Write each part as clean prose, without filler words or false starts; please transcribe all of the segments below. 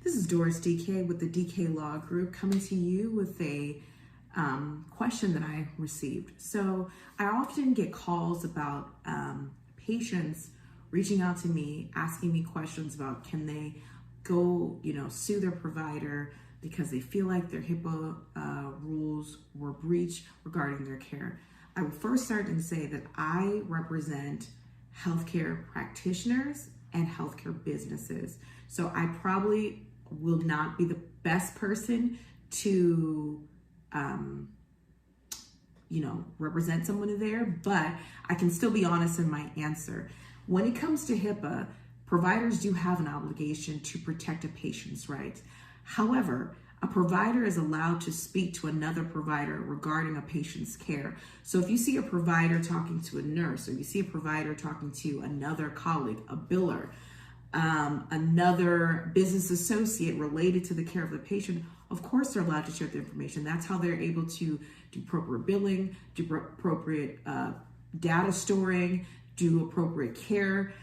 This is Doris Dike with the Dike Law Group coming to you with a question that I received. So I often get calls about patients reaching out to me, asking me questions about can they go, sue their provider because they feel like their HIPAA rules were breached regarding their care. I will first start and say that I represent healthcare practitioners and healthcare businesses. So I probably will not be the best person to, represent someone there, but I can still be honest in my answer. When it comes to HIPAA, providers do have an obligation to protect a patient's rights. However, a provider is allowed to speak to another provider regarding a patient's care. So if you see a provider talking to a nurse, or you see a provider talking to another colleague, a biller, another business associate related to the care of the patient, of course they're allowed to share the information. That's how they're able to do appropriate billing, do appropriate data storing, do appropriate care.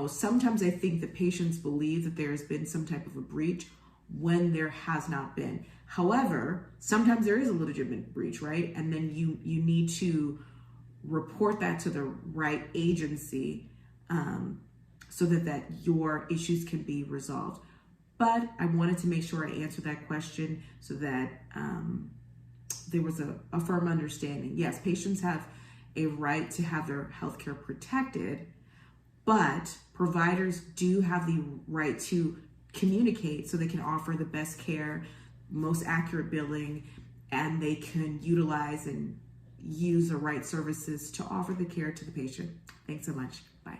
Sometimes I think that patients believe that there's been some type of a breach when there has not been. However, sometimes there is a legitimate breach, right? And then you need to report that to the right agency so that your issues can be resolved. But I wanted to make sure I answered that question so that there was a firm understanding. Yes, patients have a right to have their healthcare protected, but providers do have the right to communicate so they can offer the best care, most accurate billing, and they can utilize and use the right services to offer the care to the patient. Thanks so much. Bye.